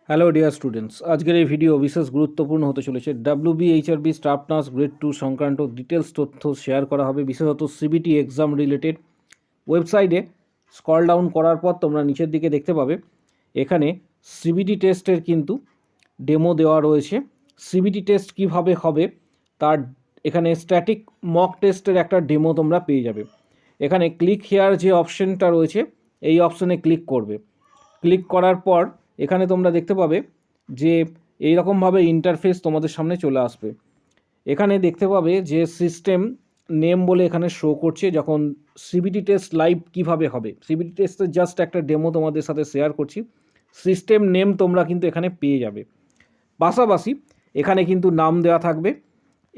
Hello dear students, আজকের এই video বিশেষ গুরুত্বপূর্ণ হতে চলেছে। WBHRB স্টাফ নার্স গ্রেড 2 সংক্রান্ত ডিটেলস তথ্য শেয়ার করা হবে, বিশেষত সিবিটি এক্সাম রিলেটেড। ওয়েবসাইটে স্ক্রল ডাউন করার পর তোমরা নিচের দিকে দেখতে পাবে এখানে সিবিটি টেস্টের কিন্তু ডেমো দেওয়া রয়েছে। সিবিটি টেস্ট কিভাবে হবে তার এখানে স্ট্যাটিক মক টেস্টের একটা ডেমো তোমরা পেয়ে যাবে। এখানে ক্লিক হেয়ার যে অপশনটা রয়েছে এই অপশনে ক্লিক করবে। ক্লিক করার পর এখানে তোমরা দেখতে পাবে যে এইরকমভাবে ইন্টারফেস তোমাদের সামনে চলে আসবে। এখানে দেখতে পাবে যে সিস্টেম নেম বলে এখানে শো করছে। যখন সিবিটি টেস্ট লাইভ কিভাবে হবে, সিবিটি টেস্টের জাস্ট একটা ডেমো তোমাদের সাথে শেয়ার করছি। সিস্টেম নেম তোমরা কিন্তু এখানে পেয়ে যাবে। পাশাপাশি এখানে কিন্তু নাম দেওয়া থাকবে,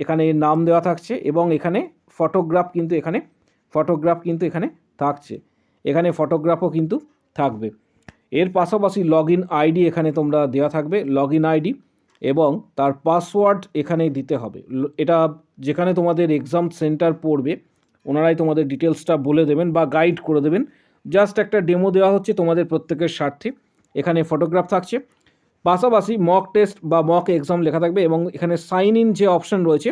এখানে নাম দেওয়া থাকছে এবং এখানে ফটোগ্রাফ কিন্তু এখানে থাকছে। এখানে ফটোগ্রাফও কিন্তু থাকবে। এর পাশাপাশি লগ ইন আইডি এখানে তোমরা দেওয়া থাকবে, লগ ইন আইডি এবং তার পাসওয়ার্ড এখানে দিতে হবে। এটা যেখানে তোমাদের এক্সাম সেন্টার পড়বে ওনারাই তোমাদের ডিটেলসটা বলে দেবেন বা গাইড করে দেবেন। জাস্ট একটা ডেমো দেওয়া হচ্ছে তোমাদের প্রত্যেকের স্বার্থে। এখানে ফটোগ্রাফ থাকছে, পাশাপাশি মক টেস্ট বা মক এক্সাম লেখা থাকবে এবং এখানে সাইন ইন যে অপশান রয়েছে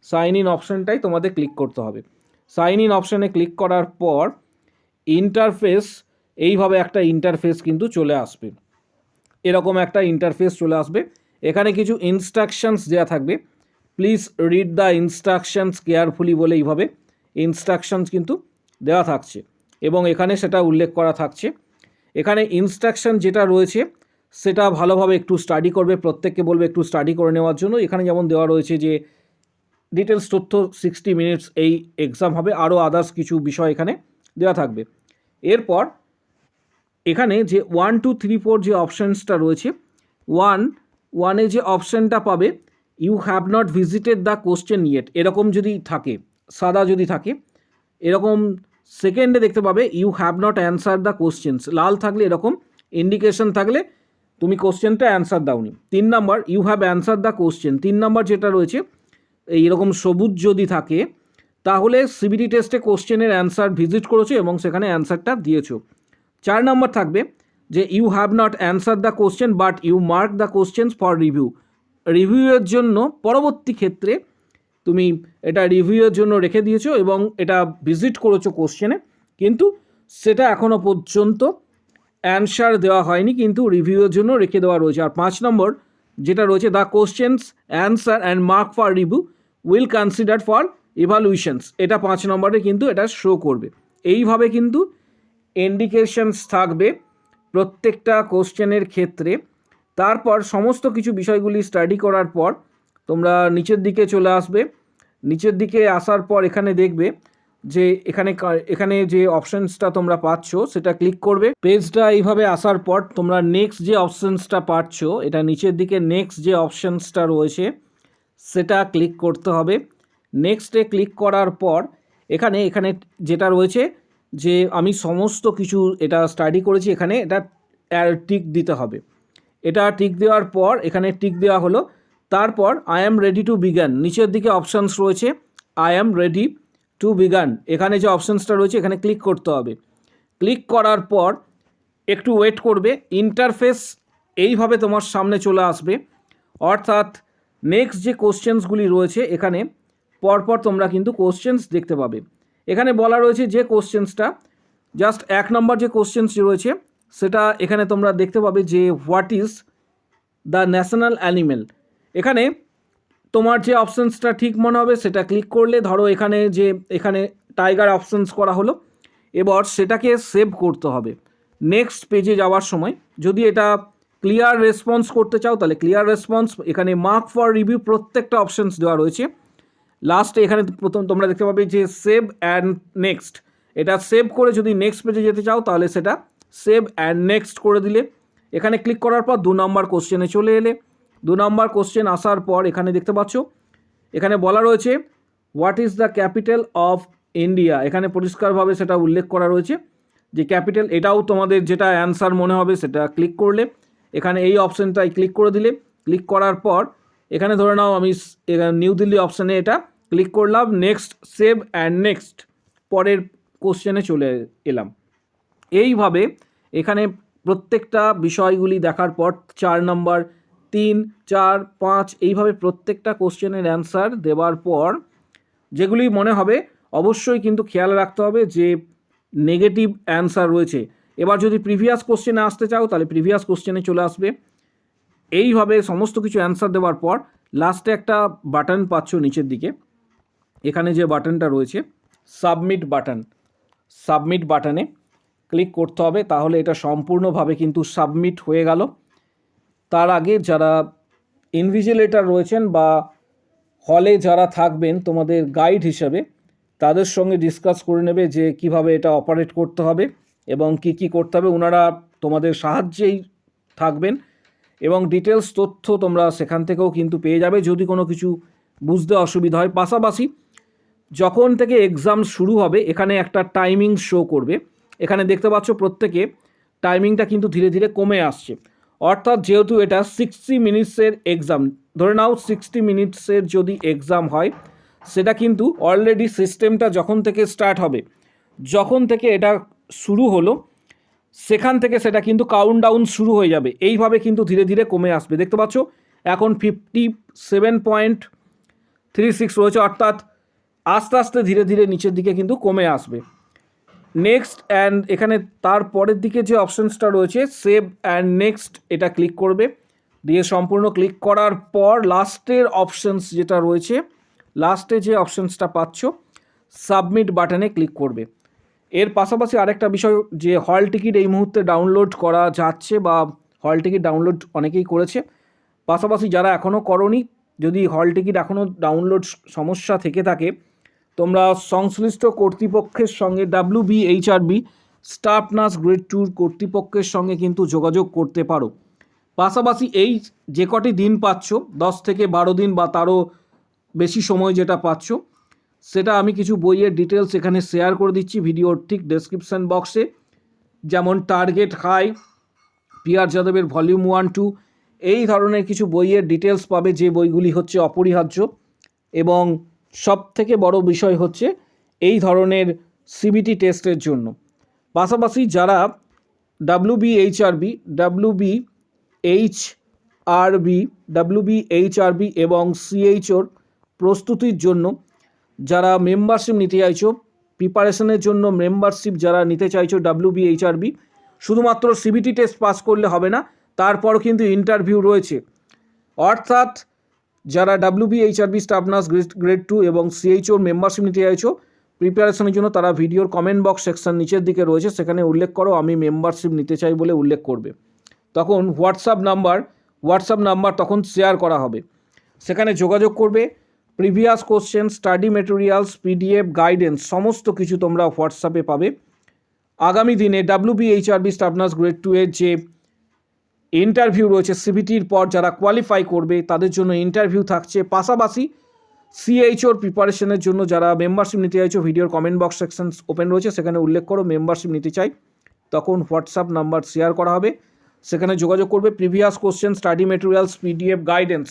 সাইন ইন অপশানটাই তোমাদের ক্লিক করতে হবে। সাইন ইন অপশানে ক্লিক করার পর ইন্টারফেস এইভাবে একটা ইন্টারফেস কিন্তু চলে আসবে। এরকম একটা ইন্টারফেস চলে আসবে। এখানে কিছু ইনস্ট্রাকশনস দেওয়া থাকবে, please read the instructions carefully বলে এইভাবে ইনস্ট্রাকশনস কিন্তু দেওয়া থাকছে এবং এখানে সেটা উল্লেখ করা থাকছে। এখানে ইনস্ট্রাকশন যেটা রয়েছে সেটা ভালোভাবে একটু স্টাডি করবে, প্রত্যেককে বলবে একটু স্টাডি করে নেওয়ার জন্য। এখানে যেমন দেওয়া রয়েছে যে ডিটেলস তথ্য 60 মিনিটস এই এক্সাম হবে, আরও আদার্স কিছু বিষয় এখানে দেওয়া থাকবে। এরপর এখানে যে 1 2 3 4 যে অপশানসটা রয়েছে, ওয়ানে যে অপশানটা পাবে you have not visited the question yet, এরকম যদি থাকে, সাদা যদি থাকে এরকম। সেকেন্ডে দেখতে পাবে you have not answer the questions, লাল থাকলে এরকম ইন্ডিকেশন থাকলে তুমি কোশ্চেনটা অ্যান্সার দাওনি। 3 number you have answer the question, 3 number যেটা রয়েছে এইরকম সবুজ যদি থাকে তাহলে সিবিটি টেস্টে কোশ্চেনের অ্যান্সার ভিজিট করেছো এবং সেখানে অ্যান্সারটা দিয়েছো। 4 নম্বর থাকবে যে you have not answer the question but you mark the questions for review, রিভিউয়ের জন্য পরবর্তী ক্ষেত্রে তুমি এটা রিভিউয়ের জন্য রেখে দিয়েছো এবং এটা ভিজিট করেছো কোশ্চেনে, কিন্তু সেটা এখনও পর্যন্ত অ্যান্সার দেওয়া হয়নি, কিন্তু রিভিউয়ের জন্য রেখে দেওয়া রয়েছে। আর 5 নম্বর যেটা রয়েছে the questions answer and mark for review will consider for evaluations, এটা 5 নম্বরে কিন্তু এটা শো করবে। এইভাবে কিন্তু ইন্ডিকেশনস থাকবে প্রত্যেকটা কোশ্চেনের ক্ষেত্রে। তারপর সমস্ত কিছু বিষয়গুলি স্টাডি করার পর তোমরা নিচের দিকে চলে আসবে। নিচের দিকে আসার পর এখানে দেখবে যে এখানে যে অপশানসটা তোমরা পাচ্ছ সেটা ক্লিক করবে। পেজটা এইভাবে আসার পর তোমরা নেক্সট যে অপশানসটা পাচ্ছ, এটা নিচের দিকে নেক্সট যে অপশানসটা রয়েছে সেটা ক্লিক করতে হবে। নেক্সটে ক্লিক করার পর এখানে যেটা রয়েছে যে আমি সমস্ত কিছু এটা স্টাডি করেছি, এখানে এটা টিক দিতে হবে। এটা টিক দেওয়ার পর এখানে টিক দেওয়া হলো। তারপর I am ready to began, নিচের দিকে অপশানস রয়েছে I am ready to began, এখানে যে অপশানসটা রয়েছে এখানে ক্লিক করতে হবে। ক্লিক করার পর একটু ওয়েট করবে, ইন্টারফেস এইভাবে তোমার সামনে চলে আসবে। অর্থাৎ নেক্সট যে কোশ্চেন্সগুলি রয়েছে এখানে পরপর তোমরা কিন্তু কোশ্চেন্স দেখতে পাবে। এখানে বলা রয়েছে যে কোশ্চেন্সটা জাস্ট 1 নম্বর যে কোশ্চেন্স রয়েছে সেটা এখানে তোমরা দেখতে পাবে যে what is the national animal. এখানে তোমার যে অপশানসটা ঠিক মনে হবে সেটা ক্লিক করলে, ধরো এখানে টাইগার অপশানস করা হলো, এবার সেটাকে সেভ করতে হবে। নেক্সট পেজে যাওয়ার সময় যদি এটা ক্লিয়ার রেসপন্স করতে চাও তাহলে ক্লিয়ার রেসপন্স, এখানে মার্ক ফর রিভিউ প্রত্যেকটা অপশানস দেওয়া রয়েছে। লাস্টে এখানে প্রথম তোমরা দেখতে পাবে যে সেভ অ্যান্ড নেক্সট, এটা সেভ করে যদি নেক্সট পেজে যেতে চাও তাহলে সেটা সেভ অ্যান্ড নেক্সট করে দিলে। এখানে ক্লিক করার পর 2 নম্বর কোশ্চেনে চলে এলে। 2 নম্বর কোশ্চেন আসার পর এখানে দেখতে পাচ্ছ এখানে বলা রয়েছে what is the capital of India, এখানে পরিষ্কারভাবে সেটা উল্লেখ করা রয়েছে যে ক্যাপিটাল। এটাও তোমাদের যেটা অ্যান্সার মনে হবে সেটা ক্লিক করলে এখানে এই অপশানটাই ক্লিক করে দিলে। ক্লিক করার পর এখানে ধরে নাও আমি নিউ দিল্লি অপশানে এটা ক্লিক করলাম, নেক্সট সেভ অ্যান্ড নেক্সট, পরের কোশ্চেনে চলে এলাম। এইভাবে এখানে প্রত্যেকটা বিষয়গুলি দেখার পর 4 নম্বর 3, 4, 5 এইভাবে প্রত্যেকটা কোশ্চেনের অ্যান্সার দেওয়ার পর যেগুলি মনে হবে অবশ্যই কিন্তু খেয়াল রাখতে হবে যে নেগেটিভ অ্যান্সার রয়েছে। এবার যদি প্রিভিয়াস কোশ্চেনে আসতে চাও তাহলে প্রিভিয়াস কোশ্চেনে চলে আসবে। এইভাবে সমস্ত কিছু অ্যান্সার দেওয়ার পর লাস্টে একটা বাটন পাচ্ছ নিচের দিকে, এখানে যে বাটনটা রয়েছে সাবমিট বাটনে ক্লিক করতে হবে, তাহলে এটা সম্পূর্ণভাবে কিন্তু সাবমিট হয়ে গেল। তার আগে যারা ইনভিজিলেটর রয়েছেন বা হলে যারা থাকবেন তোমাদের গাইড হিসেবে, তাদের সঙ্গে ডিসকাস করে নেবে যে কিভাবে এটা অপারেট করতে হবে এবং কি করতে হবে। ওনারা তোমাদের সাহায্যেই থাকবেন এবং ডিটেলস তথ্য তোমরা সেখান থেকেও কিন্তু পেয়ে যাবে যদি কোনো কিছু বুঝতে অসুবিধা হয়। পাশাপাশি যখন থেকে এক্সাম শুরু হবে এখানে একটা টাইমিং শো করবে। এখানে দেখতে পাচ্ছ প্রত্যেকে টাইমিংটা কিন্তু ধীরে ধীরে কমে আসছে, অর্থাৎ যেহেতু এটা 60 মিনিটসের এক্সাম, ধরে নাও 60 মিনিটসের যদি এক্সাম হয়, সেটা কিন্তু অলরেডি সিস্টেমটা যখন থেকে স্টার্ট হবে, যখন থেকে এটা শুরু হলো সেখান থেকে সেটা কিন্তু কাউন্টডাউন শুরু হয়ে যাবে। এইভাবে কিন্তু ধীরে ধীরে কমে আসবে। দেখতে পাচ্ছ এখন 57.36 রয়েছে, অর্থাৎ আস্তে আস্তে ধীরে ধীরে নিচের দিকে কিন্তু কমে আসবে। নেক্সট অ্যান্ড এখানে তার পরের দিকে যে অপশানসটা রয়েছে সেভ অ্যান্ড নেক্সট, এটা ক্লিক করবে। দিয়ে সম্পূর্ণ ক্লিক করার পর লাস্টের অপশানস যেটা রয়েছে, লাস্টে যে অপশানসটা পাচ্ছ সাবমিট বাটনে ক্লিক করবে। এর পাশাপাশি আরেকটা বিষয় যে হল টিকিট এই মুহূর্তে ডাউনলোড করা যাচ্ছে বা হল টিকিট ডাউনলোড অনেকেই করেছে। পাশাপাশি যারা এখনও করনি, যদি হল টিকিট এখনও ডাউনলোড সমস্যা থেকে থাকে, তোমরা সংশ্লিষ্ট কর্তৃপক্ষের সঙ্গে WBHRB স্টাফ নার্স গ্রেড 2 কর্তৃপক্ষের সঙ্গে কিন্তু যোগাযোগ করতে পারো। পাশাপাশি এই যে কটি দিন পাচ্ছ 10 থেকে 12 দিন বা তারও বেশি সময় যেটা পাচ্ছ, সেটা আমি কিছু বইয়ের ডিটেলস এখানে শেয়ার করে দিচ্ছি ভিডিওর ঠিক ডেসক্রিপশান বক্সে। যেমন টার্গেট হাই, PR যাদবের ভলিউম 1-2 এই ধরনের কিছু বইয়ের ডিটেলস পাবে, যে বইগুলি হচ্ছে অপরিহার্য। এবং সব থেকে বড় বিষয় হচ্ছে এই ধরনের CBT টেস্টের জন্য। পাশাপাশি যারা WBHRB এবং CHOর প্রস্তুতির জন্য যারা মেম্বারশিপ নিতে চাইছো, প্রিপারেশনের জন্য মেম্বারশিপ যারা নিতে চাইছো WBHRB, শুধুমাত্র CBT টেস্ট পাস করলে হবে না, তারপর কিন্তু ইন্টারভিউ রয়েছে। অর্থাৎ যারা WBHRB স্টাফ নার্স গ্রেড 2 এবং CHOর মেম্বারশিপ নিতে চাইছো প্রিপারেশনের জন্য, তারা ভিডিওর কমেন্ট বক্স সেকশন নিচের দিকে রয়েছে, সেখানে উল্লেখ করো আমি মেম্বারশিপ নিতে চাই বলে উল্লেখ করবে। তখন হোয়াটসঅ্যাপ নাম্বার তখন শেয়ার করা হবে, সেখানে যোগাযোগ করবে। Previous question, study materials, PDF guidance সমস্ত কিছু তোমরা হোয়াটসঅ্যাপে পাবে। আগামী দিনে WBHRB স্টাফ নার্স গ্রেড 2 এর যে ইন্টারভিউ রয়েছে CBTর পর যারা কোয়ালিফাই করবে তাদের জন্য ইন্টারভিউ থাকছে। পাশাপাশি CHOর প্রিপারেশনের জন্য যারা মেম্বারশিপ নিতে চাইছো, ভিডিওর কমেন্ট বক্স সেকশন ওপেন রয়েছে, সেখানে উল্লেখ করো মেম্বারশিপ নিতে চাই, তখন হোয়াটসঅ্যাপ নাম্বার শেয়ার করা হবে, সেখানে যোগাযোগ করবে। Previous question, study materials, PDF guidance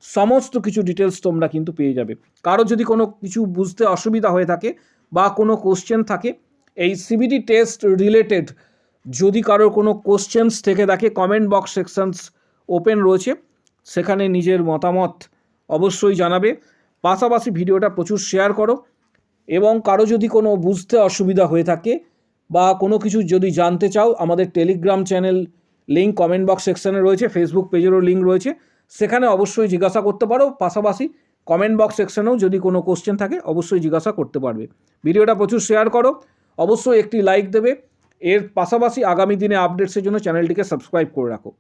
সমস্ত কিছু ডিটেলস তোমরা কিন্তু পেয়ে যাবে। কারো যদি কোনো কিছু বুঝতে অসুবিধা হয়ে থাকে বা কোনো কোশ্চেন থাকে এই CBT টেস্ট রিলেটেড, যদি কারোর কোনো কোশ্চেন্স থেকে থাকে, কমেন্ট বক্স সেকশনস ওপেন রয়েছে, সেখানে নিজের মতামত অবশ্যই জানাবে। পাশাপাশি ভিডিওটা প্রচুর শেয়ার করো এবং কারো যদি কোনো বুঝতে অসুবিধা হয়ে থাকে বা কোনো কিছু যদি জানতে চাও, আমাদের Telegram channel link comment box সেকশনে রয়েছে, ফেসবুক পেজেরও লিঙ্ক রয়েছে, সেখানে অবশ্যই জিজ্ঞাসা করতে পারো। পাশাপাশি কমেন্ট বক্স সেকশনেও যদি কোনো কোশ্চেন থাকে অবশ্যই জিজ্ঞাসা করতে পারবে। ভিডিওটা প্রচুর শেয়ার করো, অবশ্যই একটি লাইক দেবে। এর পাশাপাশি আগামী দিনে আপডেটসের জন্য চ্যানেলটিকে সাবস্ক্রাইব করে রাখো।